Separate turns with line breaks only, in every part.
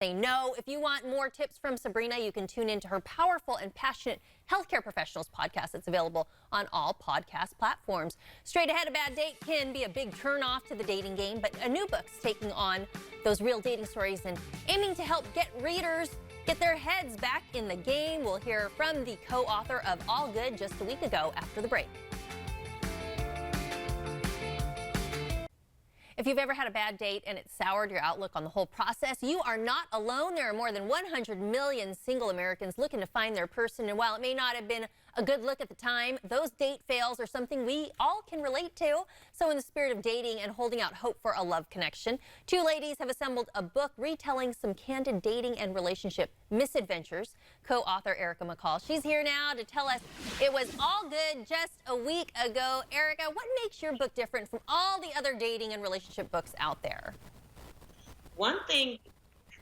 Say no. If you want more tips from Sabrina, you can tune into her powerful and passionate healthcare professionals podcast. It's available on all podcast platforms. Straight Ahead, a bad date can be a big turnoff to the dating game, but a new book's taking on those real dating stories and aiming to help get readers get their heads back in the game. We'll hear from the co-author of All Good just a week ago after the break. If you've ever had a bad date and it soured your outlook on the whole process, you are not alone. There are more than 100 million single Americans looking to find their person. And while it may not have been a good look at the time, those date fails are something we all can relate to. So in the spirit of dating and holding out hope for a love connection, two ladies have assembled a book retelling some candid dating and relationship misadventures. Co-author Erika McCall, she's here now to tell us it was all good just a week ago. Erika, what makes your book different from all the other dating and relationship books out there?
One thing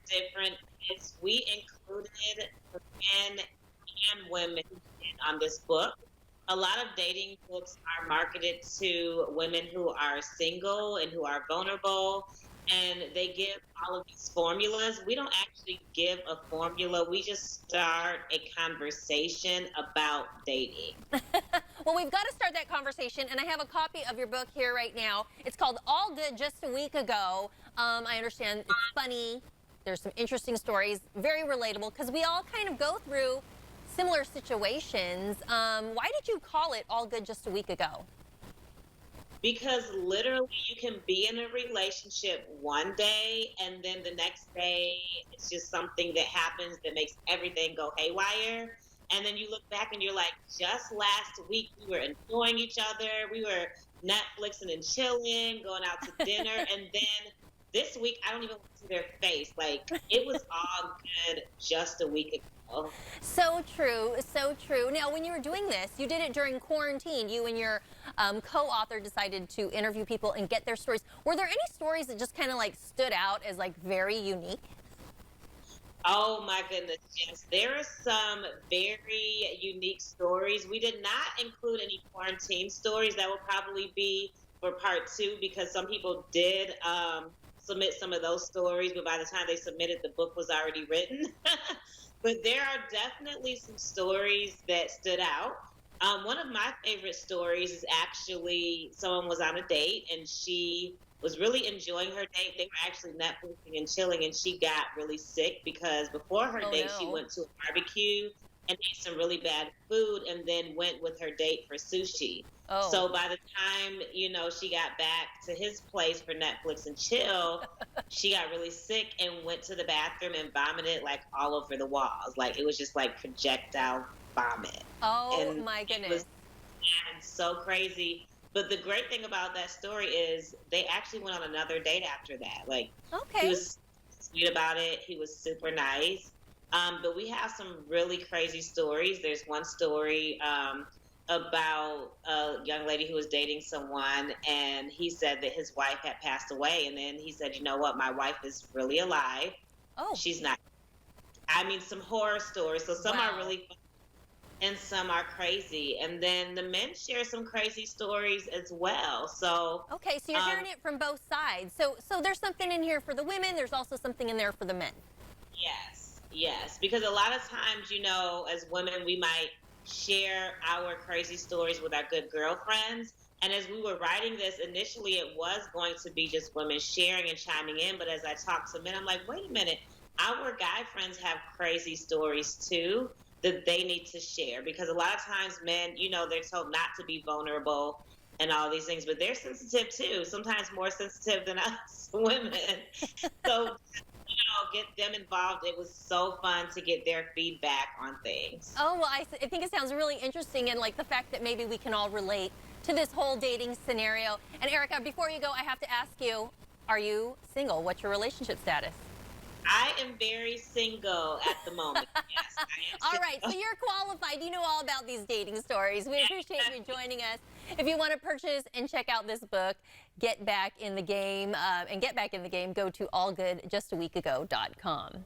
different is we included men and women on this book. A lot of dating books are marketed to women who are single and who are vulnerable, and they give all of these formulas. We don't actually give a formula. We just start a conversation about dating.
Well, we've got to start that conversation, and I have a copy of your book here right now. It's called All Good Just a Week Ago. I understand it's funny. There's some interesting stories, very relatable, because we all kind of go through similar situations. Why did you call it All Good Just a Week Ago?
Because literally you can be in a relationship one day and then the next day it's just something that happens that makes everything go haywire. And then you look back and you're like, just last week we were enjoying each other. We were Netflixing and chilling, going out to dinner. And then this week, I don't even want to see their face. Like, it was all good just a week ago.
So true, so true. Now, when you were doing this, you did it during quarantine. You and your co-author decided to interview people and get their stories. Were there any stories that just kind of like stood out as like very unique?
Oh my goodness, yes. There are some very unique stories. We did not include any quarantine stories. That will probably be for part 2 because some people did submit some of those stories, but by the time they submitted, the book was already written. But there are definitely some stories that stood out. One of my favorite stories is actually someone was on a date and she was really enjoying her date. They were actually Netflixing and chilling, and she got really sick because before her date, she went to a barbecue and ate some really bad food and then went with her date for sushi.
Oh.
So by the time, she got back to his place for Netflix and chill, she got really sick and went to the bathroom and vomited like all over the walls. Like it was just like projectile vomit.
Oh,
and
my goodness.
It was so crazy. But the great thing about that story is they actually went on another date after that. Like,
okay.
He was sweet about it. He was super nice. But we have some really crazy stories. There's one story about a young lady who was dating someone, and he said that his wife had passed away. And then he said, you know what? My wife is really alive.
Oh.
She's not. I mean, some horror stories. So some
Wow.
are really fun and some are crazy. And then the men share some crazy stories as well. So
okay, so you're hearing it from both sides. So there's something in here for the women. There's also something in there for the men.
Yes, because a lot of times, as women, we might share our crazy stories with our good girlfriends. And as we were writing this, initially it was going to be just women sharing and chiming in. But as I talked to men, I'm like, wait a minute, our guy friends have crazy stories too that they need to share. Because a lot of times men, they're told not to be vulnerable and all these things, but they're sensitive too, sometimes more sensitive than us women. So get them involved. It was so fun to get their feedback on things.
Oh, well, I think it sounds really interesting, and like the fact that maybe we can all relate to this whole dating scenario. And Erika, before you go, I have to ask you, are you single? What's your relationship status?
I am very single at the moment. Yes, I am.
All right, so you're qualified. You know all about these dating stories. We appreciate you joining us. If you want to purchase and check out this book, Get Back in the Game, go to allgoodjustaweekago.com.